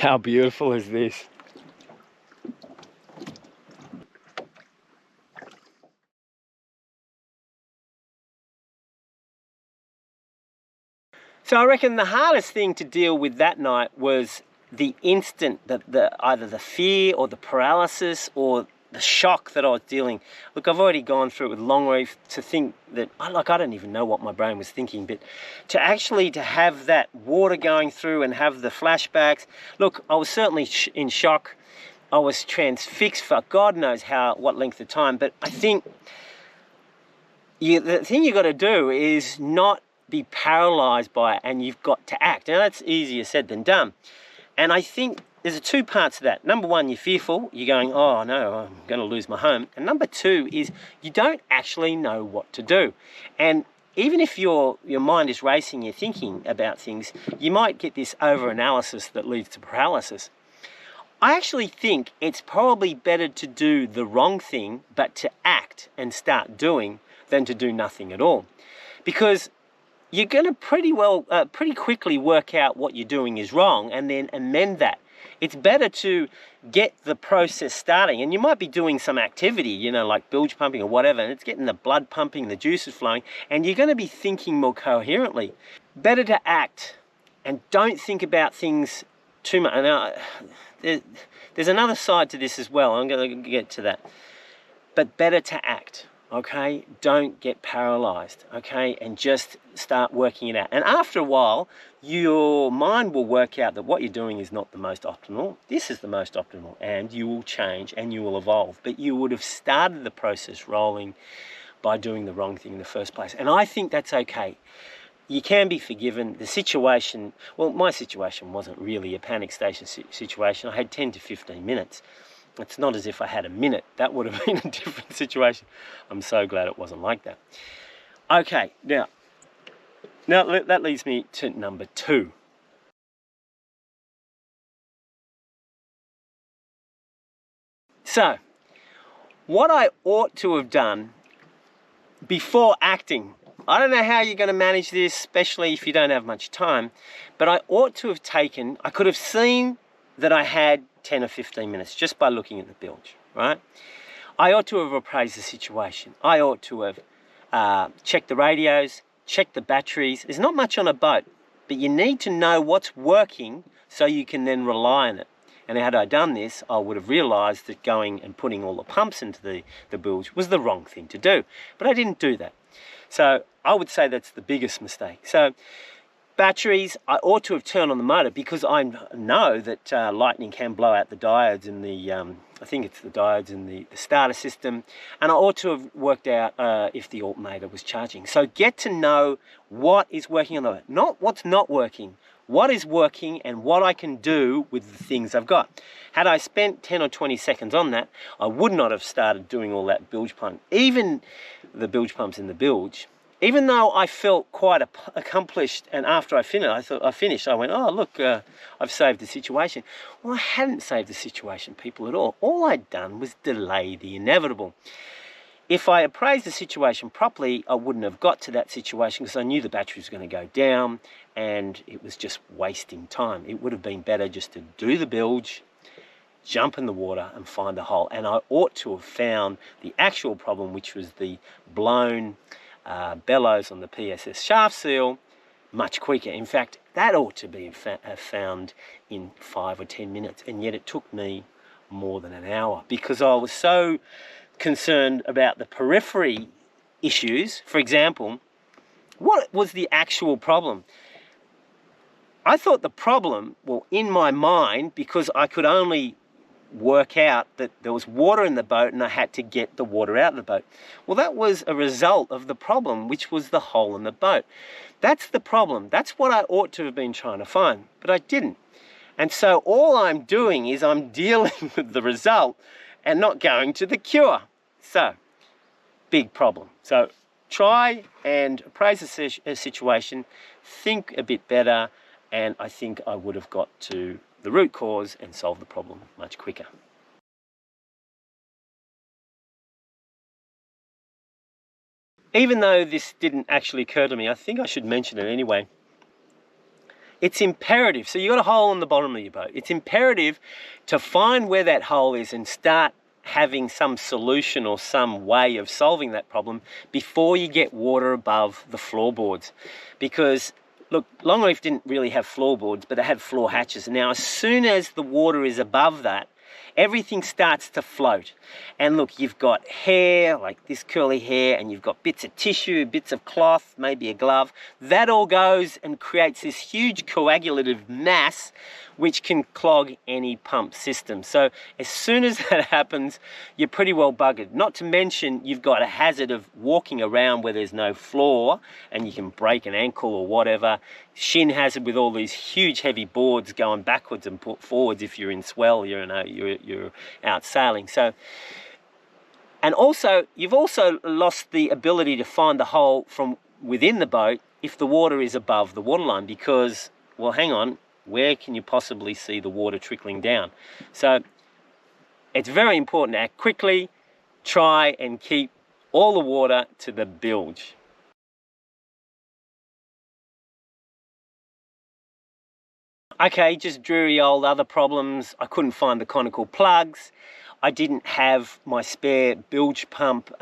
How beautiful is this? So I reckon the hardest thing to deal with that night was the instant, either the fear or the paralysis or the shock that I was dealing. Look, I've already gone through it with long reef to think that, I don't even know what my brain was thinking, but to have that water going through and have the flashbacks. Look, I was certainly in shock. I was transfixed for God knows what length of time, but I think the thing you got to do is not be paralyzed by it, and you've got to act. Now that's easier said than done. And I think there's two parts to that. Number one, you're fearful. You're going, oh no, I'm going to lose my home. And number two is you don't actually know what to do. And even if your mind is racing, you're thinking about things, you might get this over-analysis that leads to paralysis. I actually think it's probably better to do the wrong thing, but to act and start doing, than to do nothing at all. Because you're going to pretty quickly work out what you're doing is wrong and then amend that. It's better to get the process starting, and you might be doing some activity, like bilge pumping or whatever, and it's getting the blood pumping, the juices flowing, and you're going to be thinking more coherently. Better to act and don't think about things too much. Now, there's another side to this as well. I'm going to get to that. But better to act. Okay, don't get paralyzed, okay, and just start working it out. And after a while, your mind will work out that what you're doing is not the most optimal. This is the most optimal, and you will change and you will evolve. But you would have started the process rolling by doing the wrong thing in the first place. And I think that's okay. You can be forgiven. The situation, well, my situation wasn't really a panic station situation. I had 10 to 15 minutes. It's not as if I had a minute. That would have been a different situation. I'm so glad it wasn't like that. Okay, now that leads me to number two. So, what I ought to have done before acting, I don't know how you're going to manage this, especially if you don't have much time, but I could have seen that I had 10 or 15 minutes just by looking at the bilge, right? I ought to have appraised the situation. I ought to have checked the radios, checked the batteries. There's not much on a boat, but you need to know what's working so you can then rely on it. And had I done this, I would have realized that going and putting all the pumps into the bilge was the wrong thing to do. But I didn't do that. So I would say that's the biggest mistake. So batteries, I ought to have turned on the motor because I know that lightning can blow out the diodes in the, I think it's the diodes in the starter system. And I ought to have worked out if the alternator was charging. So get to know what is working on the motor, not what's not working. What is working and what I can do with the things I've got. Had I spent 10 or 20 seconds on that, I would not have started doing all that bilge pump. Even the bilge pumps in the bilge, even though I felt quite accomplished, and after I finished, I went, oh, look, I've saved the situation. Well, I hadn't saved the situation, people, at all. All I'd done was delay the inevitable. If I appraised the situation properly, I wouldn't have got to that situation because I knew the battery was going to go down and it was just wasting time. It would have been better just to do the bilge, jump in the water and find a hole. And I ought to have found the actual problem, which was the blown bellows on the PSS shaft seal, much quicker. In fact, that ought to be found in 5 or 10 minutes. And yet it took me more than an hour because I was so concerned about the periphery issues. For example, what was the actual problem? I thought the problem, well, in my mind, because I could only work out that there was water in the boat and I had to get the water out of the boat. Well, that was a result of the problem, which was the hole in the boat. That's the problem. That's what I ought to have been trying to find, but I didn't. And so all I'm doing is I'm dealing with the result and not going to the cure. So, big problem. So try and appraise a situation, think a bit better, and I think I would have got to the root cause and solved the problem much quicker. Even though this didn't actually occur to me, I think I should mention it anyway. it's imperative. So you got a hole in the bottom of your boat. It's imperative to find where that hole is and start having some solution or some way of solving that problem before you get water above the floorboards. Because look, Longreef didn't really have floorboards, but they had floor hatches. Now, as soon as the water is above that, everything starts to float. And look, you've got hair, like this curly hair, and you've got bits of tissue, bits of cloth, maybe a glove. That all goes and creates this huge coagulative mass which can clog any pump system. So as soon as that happens, you're pretty well buggered. Not to mention, you've got a hazard of walking around where there's no floor and you can break an ankle or whatever. Shin hazard with all these huge heavy boards going backwards and forwards if you're in swell, you're out sailing. So, and also, you've also lost the ability to find the hole from within the boat if the water is above the waterline, because, well, hang on, where can you possibly see the water trickling down? So it's very important to act quickly, try and keep all the water to the bilge. Okay, just dreary old other problems. I couldn't find the conical plugs. I didn't have my spare bilge pump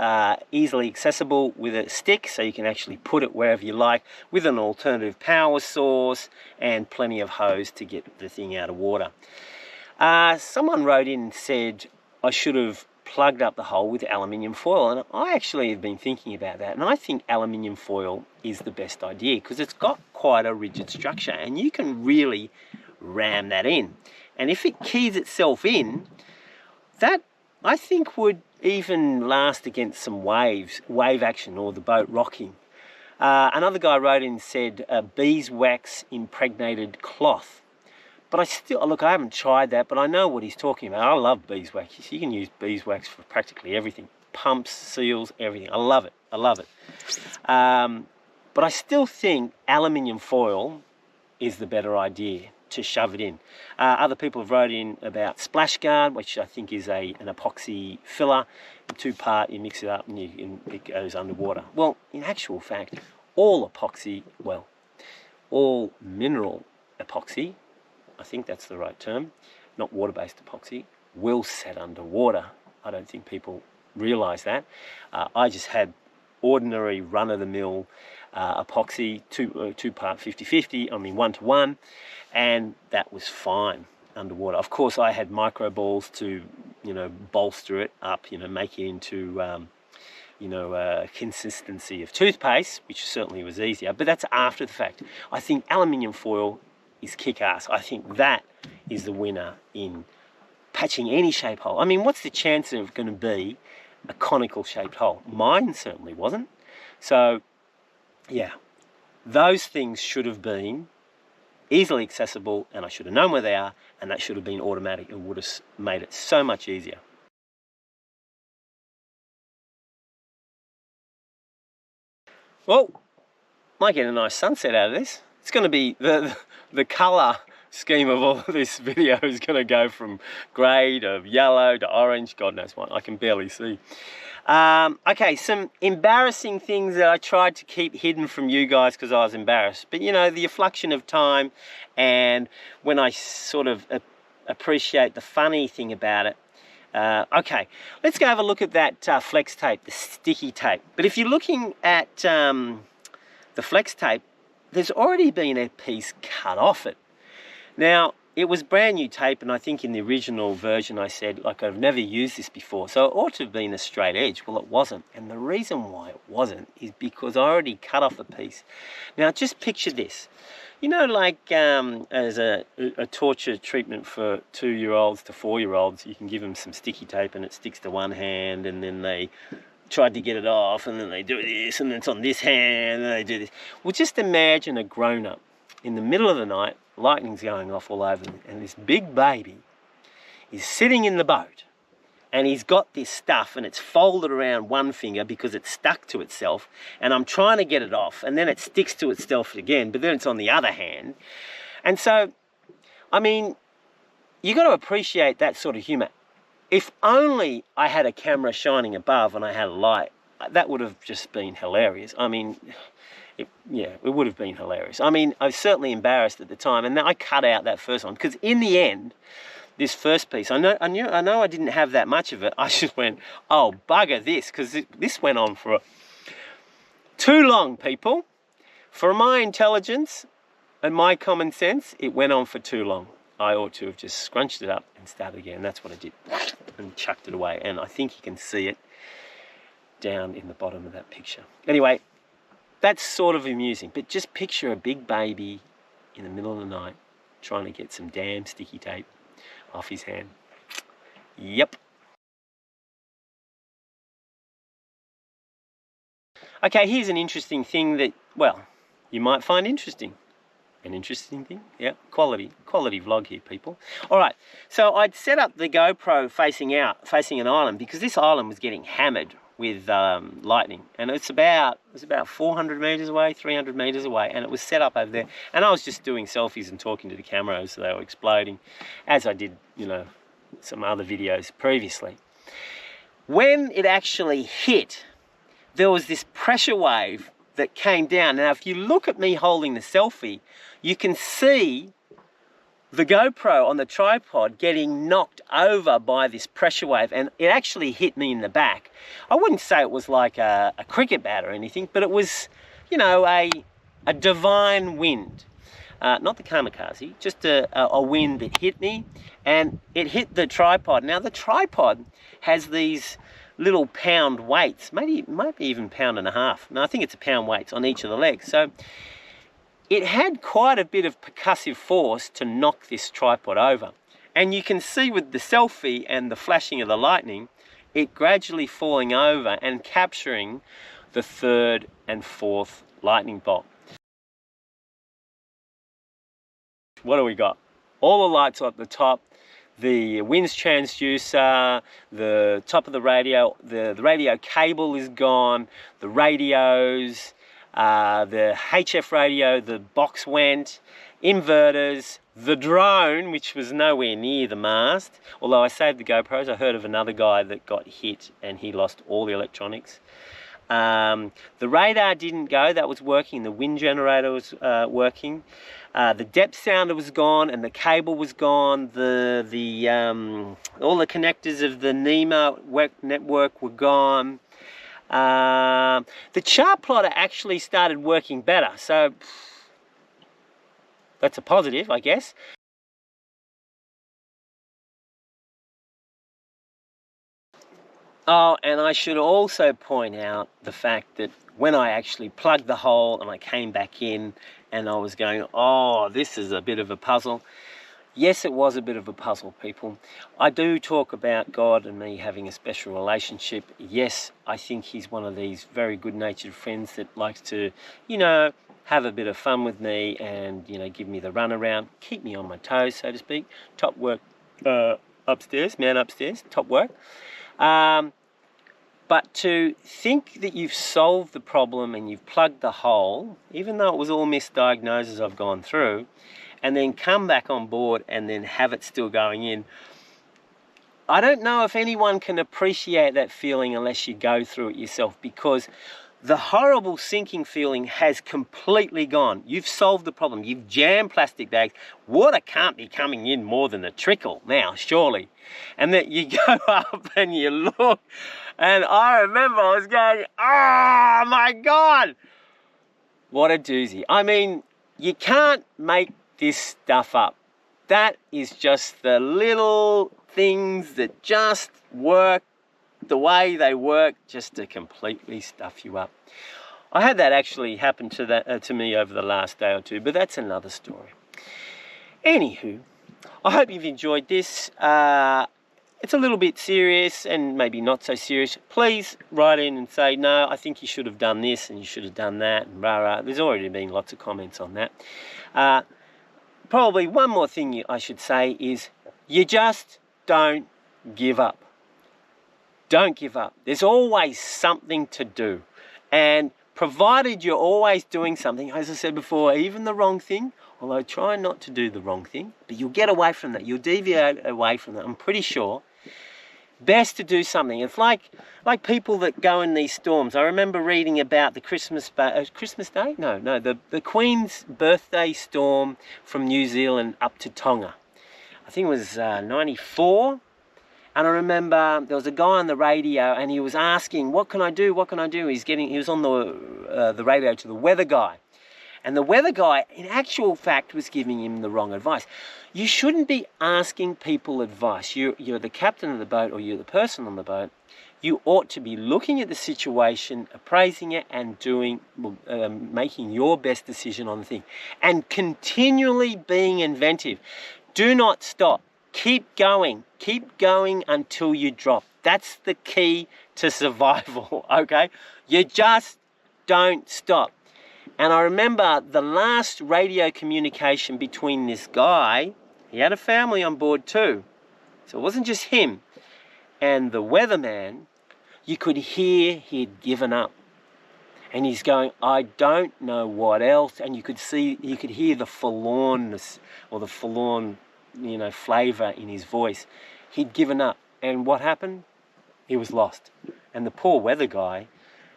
easily accessible with a stick, so you can actually put it wherever you like with an alternative power source and plenty of hose to get the thing out of water. Someone wrote in and said I should have plugged up the hole with aluminium foil, and I actually have been thinking about that, and I think aluminium foil is the best idea because it's got quite a rigid structure and you can really ram that in. And if it keys itself in, that, I think, would even last against some wave action or the boat rocking. Another guy wrote in and said beeswax impregnated cloth. But I still, look, I haven't tried that, but I know what he's talking about. I love beeswax. You can use beeswax for practically everything. Pumps, seals, everything. I love it. I love it. But I still think aluminium foil is the better idea to shove it in. Other people have wrote in about splash guard, which I think is an epoxy filler. Two-part, you mix it up and it goes underwater. Well, in actual fact, all epoxy, well, all mineral epoxy, I think that's the right term, not water-based epoxy, will set underwater. I don't think people realise that. I just had ordinary run-of-the-mill epoxy, two-part 50-50, I mean 1-to-1, and that was fine underwater. Of course, I had micro balls to, bolster it up, make it into, consistency of toothpaste, which certainly was easier, but that's after the fact. I think aluminium foil is kick-ass. I think that is the winner in patching any shape hole. I mean, what's the chance of going to be a conical shaped hole? Mine certainly wasn't. So, yeah, those things should have been easily accessible, and I should have known where they are, and that should have been automatic. It would have made it so much easier. Well, might get a nice sunset out of this. It's going to be the colour scheme of all of this video is going to go from grey to yellow to orange, God knows what, I can barely see. Okay, some embarrassing things that I tried to keep hidden from you guys because I was embarrassed. But the effluxion of time, and when I sort of appreciate the funny thing about it. Okay, let's go have a look at that flex tape, the sticky tape. But if you're looking at the flex tape, there's already been a piece cut off it. Now, it was brand new tape, and I think in the original version I said, like, I've never used this before, so it ought to have been a straight edge. Well, it wasn't, and the reason why it wasn't is because I already cut off a piece. Now, just picture this. Like as a torture treatment for 2-year-olds to 4-year-olds, you can give them some sticky tape and it sticks to one hand, and then they tried to get it off, and then they do this, and it's on this hand, and they do this. Well, just imagine a grown-up in the middle of the night, lightning's going off all over them, and this big baby is sitting in the boat, and he's got this stuff, and it's folded around one finger because it's stuck to itself, and I'm trying to get it off, and then it sticks to itself again, but then it's on the other hand. And so, I mean, you got to appreciate that sort of humour. If only I had a camera shining above and I had a light, that would have just been hilarious. I mean, yeah, it would have been hilarious. I mean, I was certainly embarrassed at the time, and then I cut out that first one because in the end, this first piece, I know I didn't have that much of it. I just went, oh bugger this, because this went on for too long, people. For my intelligence and my common sense, it went on for too long. I ought to have just scrunched it up and started again. That's what I did, and chucked it away. And I think you can see it down in the bottom of that picture. Anyway, that's sort of amusing, but just picture a big baby in the middle of the night trying to get some damn sticky tape off his hand. Yep. Okay, here's an interesting thing that, well, you might find interesting. An interesting thing? Yeah, quality vlog here, people. All right, so I'd set up the GoPro facing an island, because this island was getting hammered with lightning, and it was about 400 meters away, 300 meters away, and it was set up over there, and I was just doing selfies and talking to the camera as they were exploding, as I did, you know, some other videos previously. When it actually hit, there was this pressure wave that came down. Now, if you look at me holding the selfie, you can see the GoPro on the tripod getting knocked over by this pressure wave, and it actually hit me in the back. I wouldn't say it was like a cricket bat or anything, but it was, you know, a divine wind. Not the kamikaze, just a wind that hit me, and it hit the tripod. Now, the tripod has these little pound weights, maybe even £1.5. No, I think it's a pound weights on each of the legs. So it had quite a bit of percussive force to knock this tripod over. And you can see with the selfie and the flashing of the lightning, it gradually falling over and capturing the third and fourth lightning bolt. What do we got? All the lights at the top, the winds transducer, the top of the radio, the radio cable is gone, the radios, the HF radio, the box went, inverters, the drone, which was nowhere near the mast, although I saved the GoPros. I heard of another guy that got hit and he lost all the electronics. The radar didn't go, that was working, the wind generator was working. The depth sounder was gone, and the cable was gone. All the connectors of the NEMA network were gone. The chart plotter actually started working better, so that's a positive, I guess. Oh, and I should also point out the fact that when I actually plugged the hole and I came back in and I was going, oh, this is a bit of a puzzle. Yes, it was a bit of a puzzle, people. I do talk about God and me having a special relationship. Yes, I think he's one of these very good-natured friends that likes to, you know, have a bit of fun with me and, you know, give me the runaround, keep me on my toes, so to speak. Top work upstairs, man upstairs, top work. But to think that you've solved the problem and you've plugged the hole, even though it was all misdiagnoses I've gone through, and then come back on board and then have it still going in, I don't know if anyone can appreciate that feeling unless you go through it yourself, because the horrible sinking feeling has completely gone. You've solved the problem. You've jammed plastic bags. Water can't be coming in more than a trickle now, surely. And that you go up and you look, and I remember I was going, oh my God, what a doozy. I mean, you can't make this stuff up. That is just the little things that just work the way they work, just to completely stuff you up. I had that actually happen to me over the last day or two, but that's another story. Anywho, I hope you've enjoyed this. It's a little bit serious and maybe not so serious. Please write in and say, no, I think you should have done this and you should have done that, and rah rah. There's already been lots of comments on that. Probably one more thing I should say is, you just don't give up. Don't give up. There's always something to do. And provided you're always doing something, as I said before, even the wrong thing, although try not to do the wrong thing, but you'll get away from that. You'll deviate away from that. I'm pretty sure best to do something. It's like people that go in these storms. I remember reading about the Christmas Day? No, the Queen's birthday storm from New Zealand up to Tonga. I think it was 94. And I remember there was a guy on the radio and he was asking, what can I do? What can I do? He was on the radio to the weather guy. And the weather guy, in actual fact, was giving him the wrong advice. You shouldn't be asking people advice. You're the captain of the boat, or you're the person on the boat. You ought to be looking at the situation, appraising it, and making your best decision on the thing. And continually being inventive. Do not stop. Keep going until you drop. That's the key to survival, okay? You just don't stop. And I remember the last radio communication between this guy, he had a family on board too, so it wasn't just him, and the weatherman, you could hear he'd given up. And he's going, I don't know what else. And you could hear the forlornness, or the forlorn, flavour in his voice. He'd given up. And what happened? He was lost. And the poor weather guy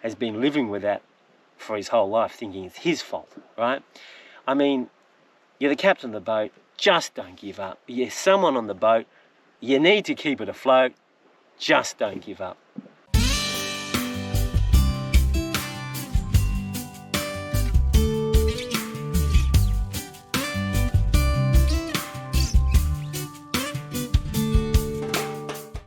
has been living with that for his whole life, thinking it's his fault, right? I mean, you're the captain of the boat, just don't give up. You're someone on the boat, you need to keep it afloat, just don't give up.